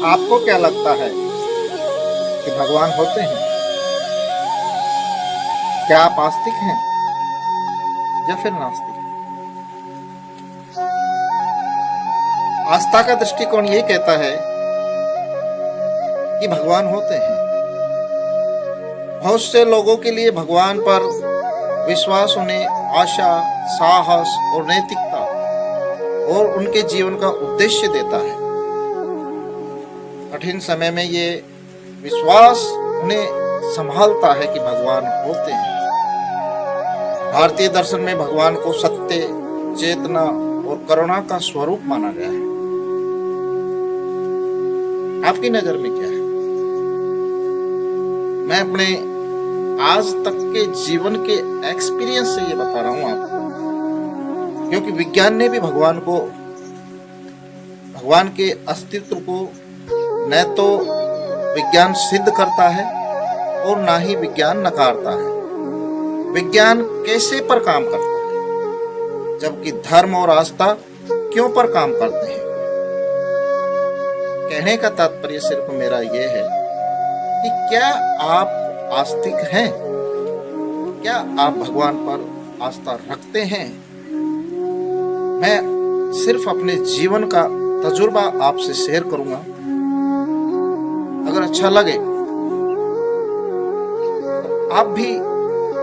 आपको क्या लगता है कि भगवान होते हैं? क्या आप आस्तिक हैं या फिर नास्तिक? आस्था का दृष्टिकोण ये कहता है कि भगवान होते हैं। बहुत से लोगों के लिए भगवान पर विश्वास उन्हें आशा, साहस और नैतिकता और उनके जीवन का उद्देश्य देता है। कठिन समय में ये विश्वास उन्हें संभालता है कि भगवान होते हैं। भारतीय दर्शन में भगवान को सत्य, चेतना और करुणा का स्वरूप माना गया है। आपकी नजर में क्या है? मैं अपने आज तक के जीवन के एक्सपीरियंस से ये बता रहा हूं आपको, क्योंकि विज्ञान ने भी भगवान के अस्तित्व को न तो विज्ञान सिद्ध करता है और ना ही विज्ञान नकारता है। विज्ञान कैसे पर काम करता है, जबकि धर्म और आस्था क्यों पर काम करते हैं। कहने का तात्पर्य सिर्फ मेरा यह है कि क्या आप आस्तिक हैं? क्या आप भगवान पर आस्था रखते हैं? मैं सिर्फ अपने जीवन का तजुर्बा आपसे शेयर करूंगा। अगर अच्छा लगे तो आप भी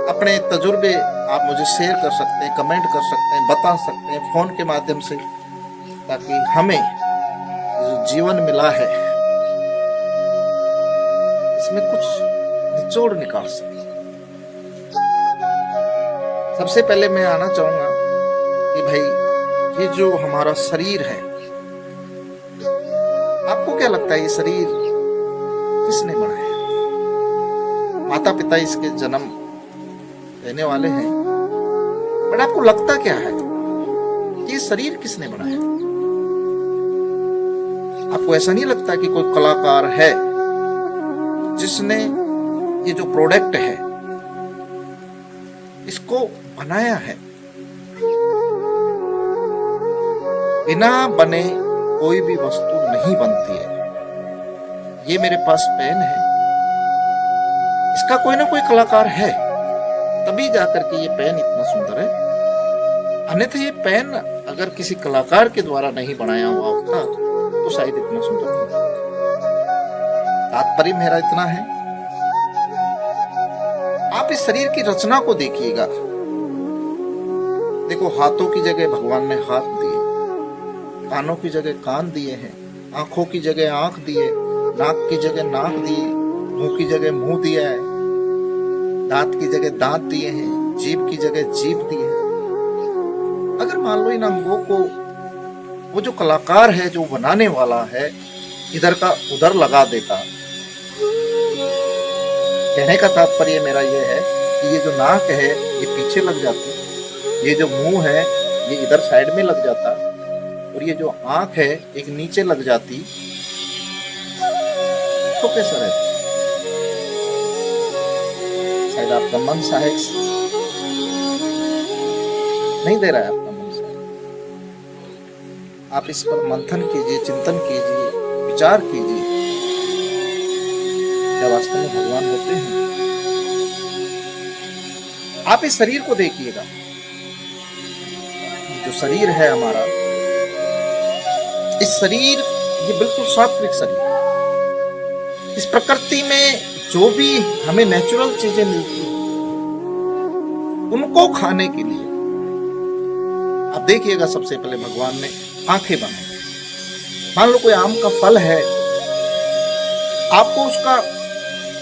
अपने तजुर्बे आप मुझे शेयर कर सकते हैं, कमेंट कर सकते हैं, बता सकते हैं फोन के माध्यम से, ताकि हमें जो जीवन मिला है इसमें कुछ निचोड़ निकाल सके। सबसे पहले मैं आना चाहूंगा कि भाई ये जो हमारा शरीर है, आपको क्या लगता है ये शरीर किसने बनाया? माता पिता इसके जन्म देने वाले हैं, बट आपको लगता क्या है कि ये शरीर किसने बनाया? आपको ऐसा नहीं लगता कि कोई कलाकार है जिसने ये जो प्रोडक्ट है इसको बनाया है? बिना बने कोई भी वस्तु नहीं बनती है। ये मेरे पास पेन है, इसका कोई ना कोई कलाकार है, तभी जाकर के ये पेन इतना सुंदर है। अन्यथा ये पेन अगर किसी कलाकार के द्वारा नहीं बनाया हुआ होता तो शायद इतना सुंदर नहीं होता। तात्पर्य मेरा इतना है, आप इस शरीर की रचना को देखिएगा। देखो, हाथों की जगह भगवान ने हाथ दिए, कानों की जगह कान दिए हैं, आंखों की जगह आंख दिए, नाक की जगह नाक दिए, मुंह की जगह मुंह दिया है, दांत की जगह दांत दिए हैं, जीभ की जगह जीभ दी है। अगर मान लो इन अंगों को वो जो कलाकार है, जो बनाने वाला है, इधर का उधर लगा देता, कहने का तात्पर्य मेरा यह है कि ये जो नाक है ये पीछे लग जाती, ये जो मुंह है ये इधर साइड में लग जाता, और ये जो आंख है एक नीचे लग जाती, तो कैसा रहता? शायद आपका मन सहायक नहीं दे रहा है। आपका मन सहायक, आप इस पर मंथन कीजिए, चिंतन कीजिए, विचार कीजिए, क्या वास्तव में भगवान होते हैं? आप इस शरीर को देखिएगा, जो शरीर है हमारा, इस शरीर ये बिल्कुल सात्विक शरीर है। इस प्रकृति में जो भी हमें नेचुरल चीजें मिलती हैं उनको खाने के लिए आप देखिएगा, सबसे पहले भगवान ने आंखें बनाई। मान लो कोई आम का फल है, आपको उसका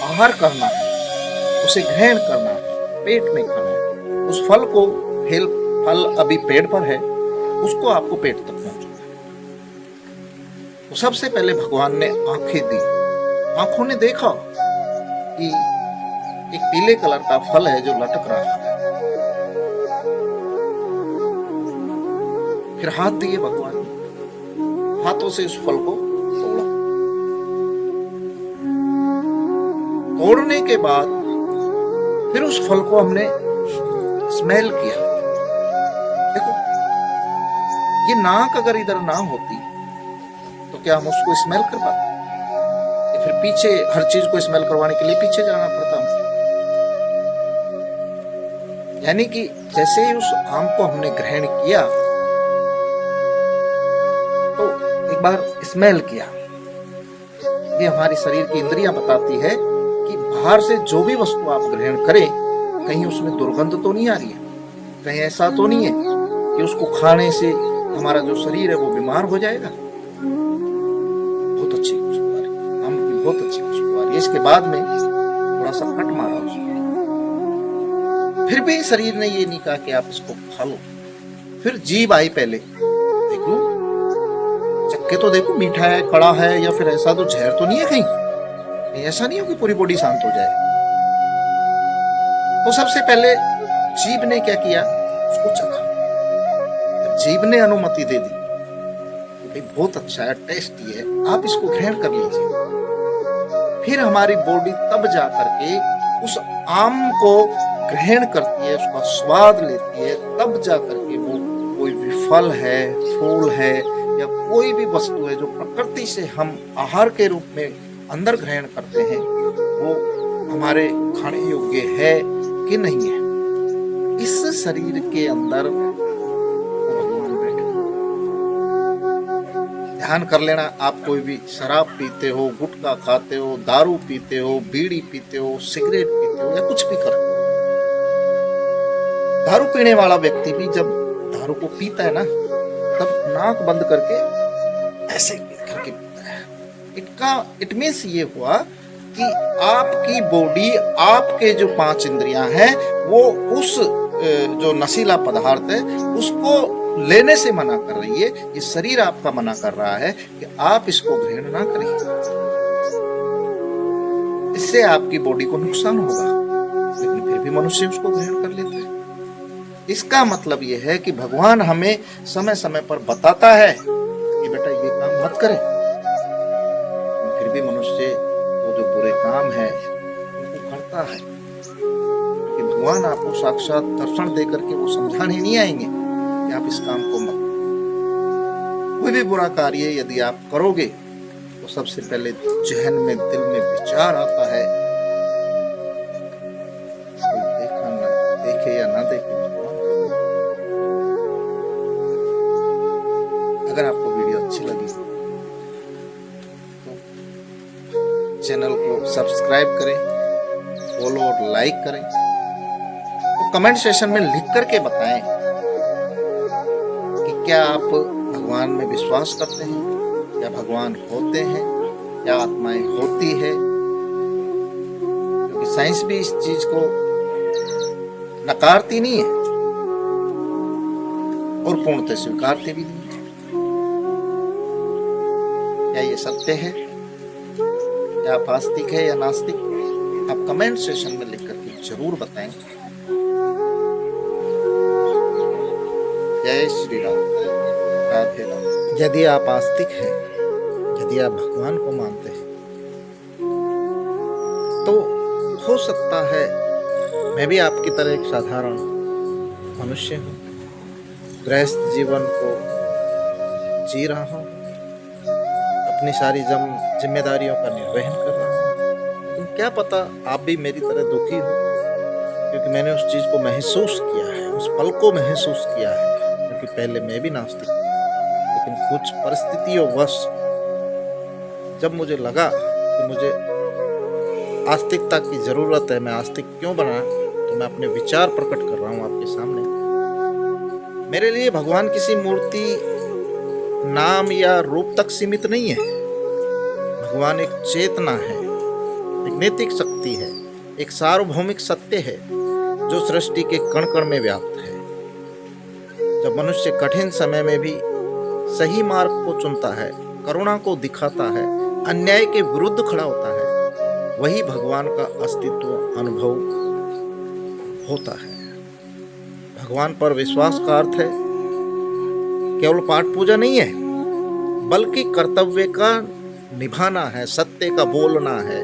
आहार करना है, उसे ग्रहण करना है, पेट में खाना है। उस फल को, फल अभी पेड़ पर है, उसको आपको पेट तक पहुंचाना है। तो सबसे पहले भगवान ने आंखें दी। आंखों ने देखा कि एक पीले कलर का फल है जो लटक रहा है। फिर हाथ दिए भगवान ने, हाथों से उस फल को तोड़ा। तोड़ने के बाद फिर उस फल को हमने स्मेल किया। देखो, ये नाक अगर इधर ना होती तो क्या हम उसको स्मेल कर पाते? पीछे हर चीज को स्मेल करवाने के लिए पीछे जाना पड़ता है। यानी कि जैसे ही उस आम को हमने ग्रहण किया तो एक बार स्मेल किया, ये हमारी शरीर की इंद्रियां बताती है कि बाहर से जो भी वस्तु आप ग्रहण करें कहीं उसमें दुर्गंध तो नहीं आ रही है, कहीं ऐसा तो नहीं है कि उसको खाने से हमारा जो शरीर है वो बीमार हो जाएगा। बहुत अच्छी खुशबू आ रही है, आम की बहुत अच्छी खुशबू आ रही है। इसके बाद में थोड़ा सा कट मारा उसको, फिर भी शरीर ने ये नहीं कहा कि आप इसको खा लो। फिर जीभ आई, पहले देख लो, चक्के तो देखो, मीठा है, कड़ा है, या फिर ऐसा तो जहर तो नहीं है कहीं ऐसा नहीं हो कि पूरी बॉडी शांत हो जाए। तो सबसे पहले जीभ ने क्या किया, उसको चखा। जीभ ने अनुमति दे दी कि भाई बहुत अच्छा है, टेस्टी है, आप इसको ग्रहण कर लीजिए। फिर हमारी बॉडी तब जा करके उस आम को ग्रहण करती है, उसका स्वाद लेती है, तब जा करके वो कोई भी फल है, फूल है, या कोई भी वस्तु है जो प्रकृति से हम आहार के रूप में अंदर ग्रहण करते हैं, वो हमारे खाने योग्य है कि नहीं है। इस शरीर के अंदर भगवान बैठे। ध्यान कर लेना, आप कोई भी शराब पीते हो, गुटखा खाते हो, दारू पीते हो, बीड़ी पीते हो, सिगरेट पीते हो, या कुछ भी करते हो, दारू पीने वाला व्यक्ति भी जब दारू को पीता है ना, तब नाक बंद करके ऐसे करके पीता है। इट मीन्स ये हुआ कि आपकी बॉडी, आपके जो 5 इंद्रियां हैं, वो उस जो नशीला पदार्थ है उसको लेने से मना कर रही है। ये शरीर आपका मना कर रहा है कि आप इसको ग्रहण ना करें, इससे आपकी बॉडी को नुकसान होगा, लेकिन फिर भी मनुष्य उसको ग्रहण कर लेता है। इसका मतलब यह है कि भगवान हमें समय समय पर बताता है कि बेटा ये काम मत करें, फिर भी मनुष्य वो जो बुरे काम है उनको करता है, कि भगवान आपको साक्षात दर्शन दे करके वो समझाने नहीं आएंगे कि आप इस काम को मत। कोई भी बुरा कार्य यदि आप करोगे तो सबसे पहले जहन में, दिल में विचार आता है, कोई देखा ना देखे या ना देखे, अगर आपको वीडियो अच्छी लगी तो चैनल को सब्सक्राइब करें, फॉलो और लाइक करें, और कमेंट सेशन में लिख करके बताएं कि क्या आप भगवान में विश्वास करते हैं, क्या भगवान होते हैं, क्या आत्माएं होती है। क्योंकि साइंस भी इस चीज को नकारती नहीं है और पूर्णतः स्वीकारती भी नहीं है। क्या ये सत्य है, क्या आप आस्तिक है या नास्तिक, आप कमेंट सेशन में लिख करके जरूर बताएं। जय श्री राम, राधे राम। यदि आप आस्तिक हैं, यदि आप भगवान को मानते हैं, तो हो सकता है मैं भी आपकी तरह एक साधारण मनुष्य हूँ, गृहस्थ जीवन को जी रहा हूँ, अपनी सारी जिम्मेदारियों का निर्वहन कर रहा हूँ। लेकिन क्या पता आप भी मेरी तरह दुखी हो, क्योंकि मैंने उस चीज को महसूस किया है, उस पल को महसूस किया है। क्योंकि पहले मैं भी नास्तिक था, लेकिन कुछ परिस्थितियों वश जब मुझे लगा कि मुझे आस्तिकता की जरूरत है, मैं आस्तिक क्यों बना, तो मैं अपने विचार प्रकट कर रहा हूँ आपके सामने। मेरे लिए भगवान किसी मूर्ति, नाम या रूप तक सीमित नहीं है। भगवान एक चेतना है, एक नैतिक शक्ति है, एक सार्वभौमिक सत्य है जो सृष्टि के कण कण में व्याप्त है। जब मनुष्य कठिन समय में भी सही मार्ग को चुनता है, करुणा को दिखाता है, अन्याय के विरुद्ध खड़ा होता है, वही भगवान का अस्तित्व अनुभव होता है। भगवान पर विश्वास का अर्थ है केवल पाठ पूजा नहीं है, बल्कि कर्तव्य का निभाना है, सत्य का बोलना है,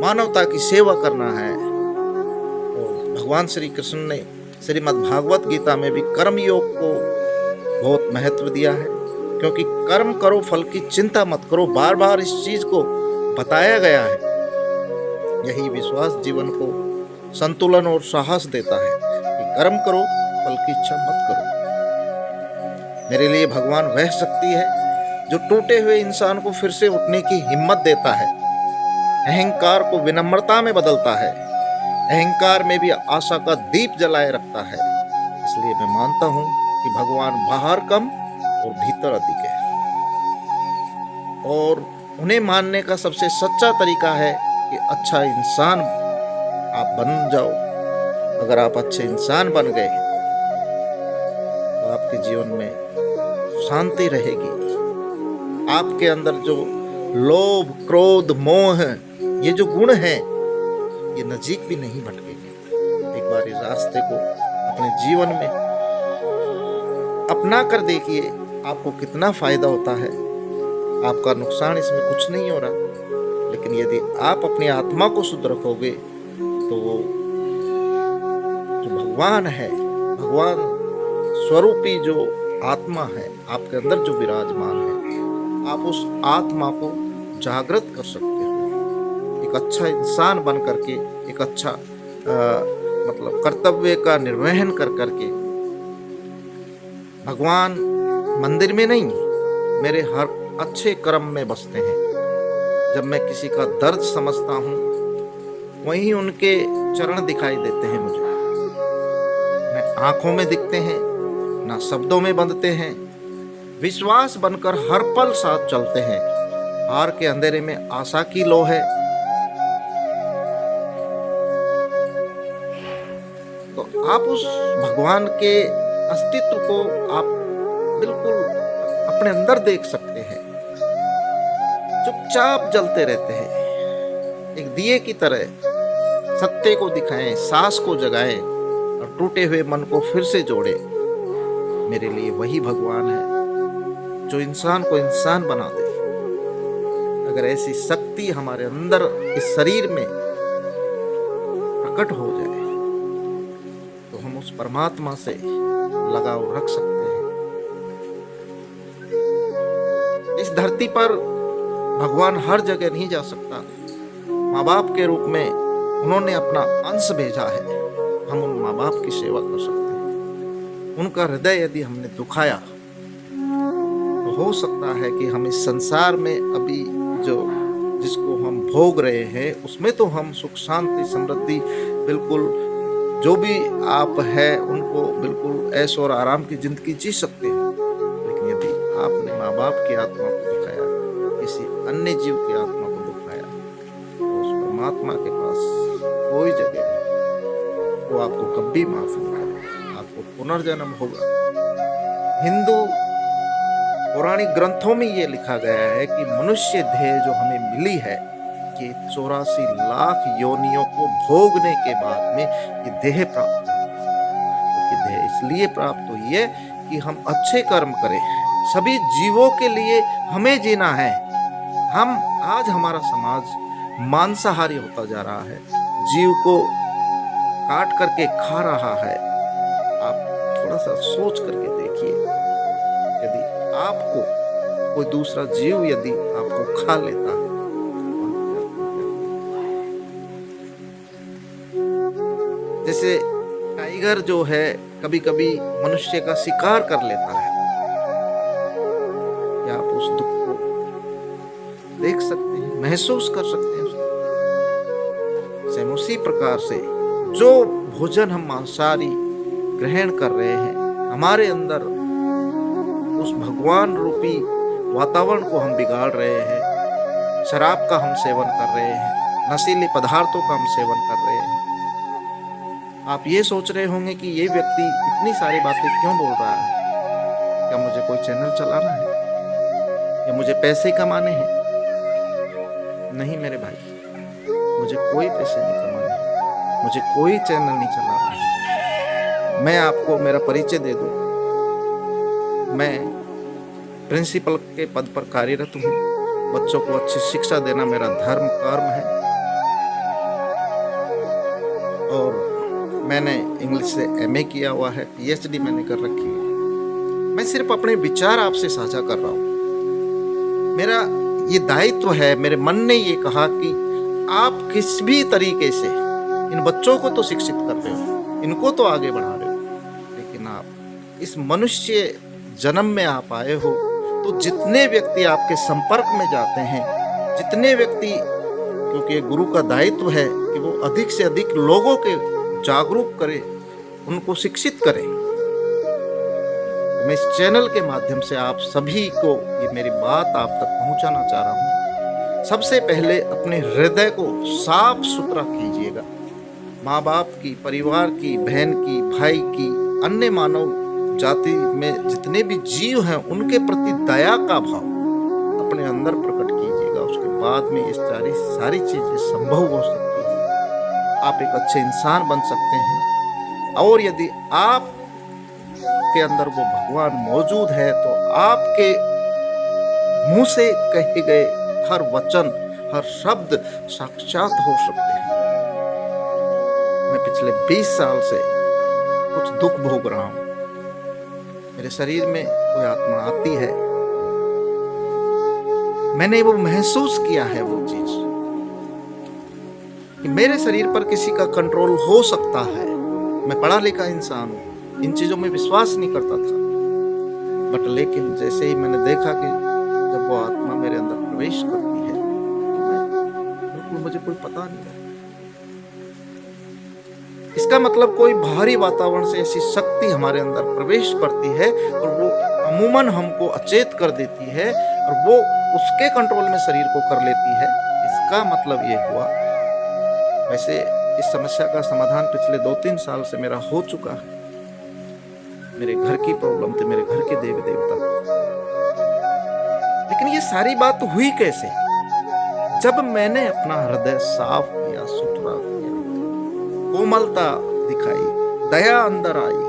मानवता की सेवा करना है। और भगवान श्री कृष्ण ने श्रीमद् भागवत गीता में भी कर्म योग को बहुत महत्व दिया है, क्योंकि कर्म करो, फल की चिंता मत करो। बार बार इस चीज को बताया गया है। यही विश्वास जीवन को संतुलन और साहस देता है कि कर्म करो, फल की इच्छा मत करो। मेरे लिए भगवान वह शक्ति है जो टूटे हुए इंसान को फिर से उठने की हिम्मत देता है, अहंकार को विनम्रता में बदलता है, अहंकार में भी आशा का दीप जलाए रखता है। इसलिए मैं मानता हूं कि भगवान बाहर कम और भीतर अधिक है, और उन्हें मानने का सबसे सच्चा तरीका है कि अच्छा इंसान आप बन जाओ। अगर आप अच्छे इंसान बन गए तो आपके जीवन में शांति रहेगी। आपके अंदर जो लोभ, क्रोध, मोह, ये जो गुण हैं, ये नजीक भी नहीं भटकेंगे। एक बार इस रास्ते को अपने जीवन में अपना कर देखिए, आपको कितना फायदा होता है। आपका नुकसान इसमें कुछ नहीं हो रहा, लेकिन यदि आप अपनी आत्मा को शुद्ध रखोगे तो वो जो भगवान है, भगवान स्वरूपी जो आत्मा है आपके अंदर जो विराजमान है, आप उस आत्मा को जागृत कर सकते हो। एक अच्छा इंसान बन करके, एक अच्छा मतलब कर्तव्य का निर्वहन कर करके। भगवान मंदिर में नहीं, मेरे हर अच्छे कर्म में बसते हैं। जब मैं किसी का दर्द समझता हूँ, वहीं उनके चरण दिखाई देते हैं मुझे। न आंखों में दिखते हैं, ना शब्दों में बंधते हैं, विश्वास बनकर हर पल साथ चलते हैं। हार के अंधेरे में आशा की लो है। तो आप उस भगवान के अस्तित्व को आप बिल्कुल अपने अंदर देख सकते हैं। चुपचाप जलते रहते हैं, एक दिए की तरह। सत्य को दिखाएं, सास को जगाएं और टूटे हुए मन को फिर से जोड़े। मेरे लिए वही भगवान है जो इंसान को इंसान बना दे। अगर ऐसी शक्ति हमारे अंदर इस शरीर में प्रकट हो जाए तो हम उस परमात्मा से लगाव रख सकते हैं। इस धरती पर भगवान हर जगह नहीं जा सकता। माँ बाप के रूप में उन्होंने अपना अंश भेजा है। हम उन माँ बाप की सेवा कर सकते हैं। उनका हृदय यदि हमने दुखाया तो हो सकता है कि हम इस संसार में अभी जिसको हम भोग रहे हैं उसमें तो हम सुख, शांति, समृद्धि, बिल्कुल जो भी आप हैं उनको बिल्कुल ऐशो और आराम की जिंदगी जी सकते हैं। लेकिन यदि आपने माँ बाप की आत्मा को दुखाया, किसी अन्य जीव की आत्मा को दुखाया, तो उस परमात्मा के पास कोई जगह नहीं। वो आपको कभी माफ नहीं करेगा, आपको पुनर्जन्म होगा। हिंदू पौराणिक ग्रंथों में ये लिखा गया है कि मनुष्य देह जो हमें मिली है, कि 84 लाख योनियों को भोगने के बाद में ये देह प्राप्त हुई है। ये देह इसलिए प्राप्त हुई है कि हम अच्छे कर्म करें। सभी जीवों के लिए हमें जीना है। आज हमारा समाज मांसाहारी होता जा रहा है, जीव को काट करके खा रहा है। आप थोड़ा सा सोच करके देखिए, यदि आपको कोई दूसरा जीव यदि आपको खा लेता, जैसे टाइगर जो है कभी कभी मनुष्य का शिकार कर लेता है, क्या आप उस दुख को देख सकते हैं, महसूस कर सकते हैं उसको? सेम उसी प्रकार से जो भोजन हम मांसाहारी ग्रहण कर रहे हैं, हमारे अंदर उस भगवान रूपी वातावरण को हम बिगाड़ रहे हैं। शराब का हम सेवन कर रहे हैं, नशीले पदार्थों का हम सेवन कर रहे हैं। आप ये सोच रहे होंगे कि ये व्यक्ति इतनी सारी बातें क्यों बोल रहा है? क्या मुझे कोई चैनल चलाना है या मुझे पैसे कमाने हैं? नहीं मेरे भाई, मुझे कोई पैसे नहीं कमाने हैं, मुझे कोई चैनल नहीं चलाना है। मैं आपको मेरा परिचय दे दूं, मैं प्रिंसिपल के पद पर कार्यरत हूँ। बच्चों को अच्छी शिक्षा देना मेरा धर्म कर्म है, और मैंने इंग्लिश से MA किया हुआ है, PhD मैंने कर रखी है। मैं सिर्फ अपने विचार आपसे साझा कर रहा हूँ। मेरा ये दायित्व है। मेरे मन ने ये कहा कि आप किस भी तरीके से इन बच्चों को तो शिक्षित कर रहे हो, इनको तो आगे बढ़ा रहे हो, लेकिन आप इस मनुष्य जन्म में आप आए हो तो जितने व्यक्ति आपके संपर्क में जाते हैं, जितने व्यक्ति, क्योंकि गुरु का दायित्व है कि वो अधिक से अधिक लोगों के जागरूक करे, उनको शिक्षित करे। मैं इस चैनल के माध्यम से आप सभी को ये मेरी बात आप तक पहुंचाना चाह रहा हूं। सबसे पहले अपने हृदय को साफ सुथरा कीजिएगा। माँ बाप की, परिवार की, बहन की, भाई की, अन्य मानव जाति में जितने भी जीव हैं उनके प्रति दया का भाव अपने अंदर प्रकट कीजिएगा। उसके बाद में ये सारी चीजें संभव हो सकती है। आप एक अच्छे इंसान बन सकते हैं। और यदि आप के अंदर वो भगवान मौजूद है तो आपके मुंह से कहे गए हर वचन, हर शब्द साक्षात हो सकते हैं। मैं पिछले 20 साल से कुछ दुख भोग रहा हूं। मेरे शरीर में कोई आत्मा आती है, मैंने वो महसूस किया है वो चीज कि मेरे शरीर पर किसी का कंट्रोल हो सकता है। मैं पढ़ा लिखा इंसान हूं, इन चीजों में विश्वास नहीं करता था, बट लेकिन जैसे ही मैंने देखा कि जब वो आत्मा मेरे अंदर प्रवेश करती है तो बिल्कुल मुझे कोई पता नहीं है। इसका मतलब कोई बाहरी वातावरण से ऐसी शक्ति हमारे अंदर प्रवेश करती है और वो अमूमन हमको अचेत कर देती है और वो उसके कंट्रोल में शरीर को कर लेती है। इसका मतलब ये हुआ, वैसे इस समस्या का समाधान पिछले 2-3 साल से मेरा हो चुका है। मेरे घर की प्रॉब्लम थी, मेरे घर के देवी देवता, लेकिन ये सारी बात हुई कैसे? जब मैंने अपना हृदय साफ किया, सुथरा किया, कोमलता दिखाई, दया अंदर आई,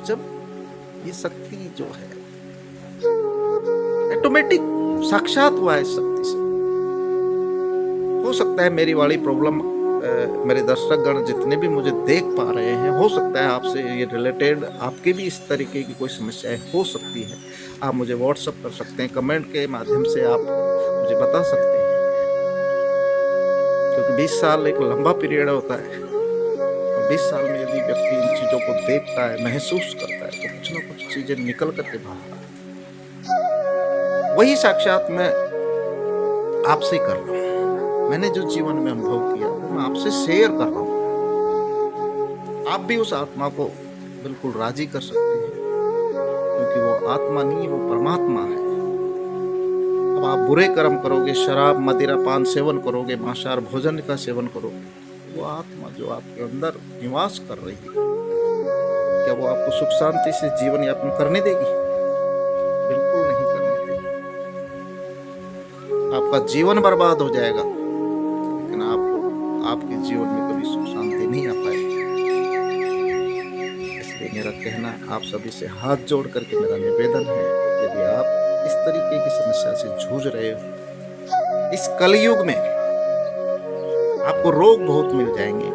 जब ये शक्ति जो है ऑटोमेटिक साक्षात हुआ है शक्ति से। हो सकता है मेरी वाली प्रॉब्लम मेरे दर्शकगण जितने भी मुझे देख पा रहे हैं, हो सकता है आपसे ये रिलेटेड आपके भी इस तरीके की कोई समस्याएं हो सकती है। आप मुझे व्हाट्सएप कर सकते हैं, कमेंट के माध्यम से आप मुझे बता सकते हैं, क्योंकि 20 साल एक लंबा पीरियड होता है। 20 साल में यदि व्यक्ति इन चीजों को देखता है, महसूस करता है, तो कुछ ना कुछ चीजें निकल करके बाहर आती है। वही साक्षात मैं आपसे कर रहा हूं। मैंने जो जीवन में अनुभव किया वो मैं आपसे शेयर कर रहा हूं। आप भी उस आत्मा को बिल्कुल राजी कर सकते हैं, क्योंकि वो आत्मा नहीं, वो परमात्मा है। अब आप बुरे कर्म करोगे, शराब, मदिरा, पान सेवन करोगे, मांसाहार भोजन का सेवन करोगे, वो आत्मा जो आपके अंदर निवास कर रही है, क्या वो आपको सुख शांति से जीवन यापन करने देगी? बिल्कुल नहीं करने देगी। आपका जीवन बर्बाद हो जाएगा, लेकिन आपके जीवन में कभी सुख शांति नहीं आ पाएगी। इसलिए मेरा कहना आप सभी से हाथ जोड़ करके मेरा निवेदन है, यदि आप इस तरीके की समस्या से जूझ रहे हो, इस कलयुग में आपको रोग बहुत मिल जाएंगे,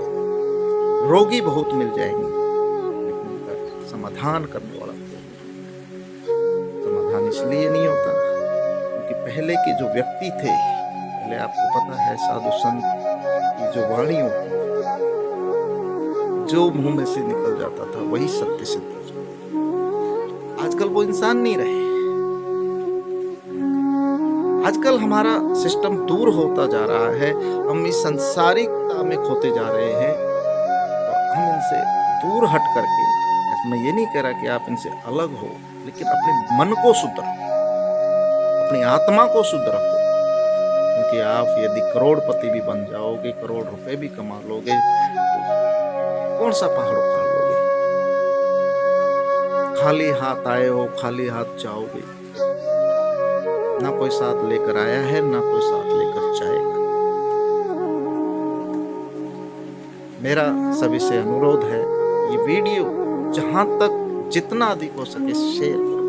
रोगी बहुत मिल जाएंगे, लेकिन उनका समाधान करने वाला समाधान इसलिए नहीं होता क्योंकि पहले के जो व्यक्ति थे, पहले आपको पता है साधु संत की जो वाणी होती, जो मुंह में से निकल जाता था वही सत्य सिद्ध हो जाता। आजकल वो इंसान नहीं रहे। आजकल हमारा सिस्टम दूर होता जा रहा है, हम इस संसारिकता में खोते जा रहे हैं। तो हम इनसे दूर हट करके, मैं ये नहीं कह रहा कि आप इनसे अलग हो, लेकिन अपने मन को शुद्ध रखो, अपनी आत्मा को शुद्ध रखो। क्योंकि आप यदि करोड़पति भी बन जाओगे, करोड़ रुपए भी कमा लोगे, तो कौन सा पहाड़ उखाड़ लोगे? खाली हाथ आए हो, खाली हाथ जाओगे। ना कोई साथ लेकर आया है, ना कोई साथ लेकर जाएगा। मेरा सभी से अनुरोध है, ये वीडियो जहां तक जितना अधिक हो सके शेयर करो,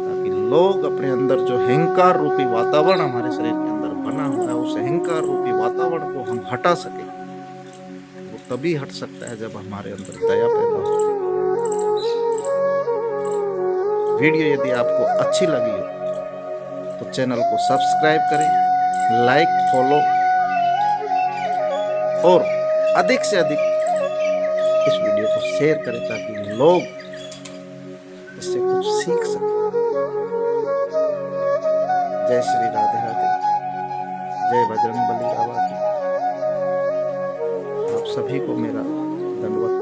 ताकि लोग अपने अंदर जो अहंकार रूपी वातावरण हमारे शरीर के अंदर बना हुआ है, उस अहंकार रूपी वातावरण को हम हटा सके। वो तभी हट सकता है जब हमारे अंदर दया पैदा हो। वीडियो यदि आपको अच्छी लगी हो तो चैनल को सब्सक्राइब करें, लाइक फॉलो और अधिक से अधिक इस वीडियो को शेयर करें ताकि लोग इससे कुछ सीख सकें। जय श्री राधे राधे, जय बजरंग बली बाबा की। आप सभी को मेरा दंडवत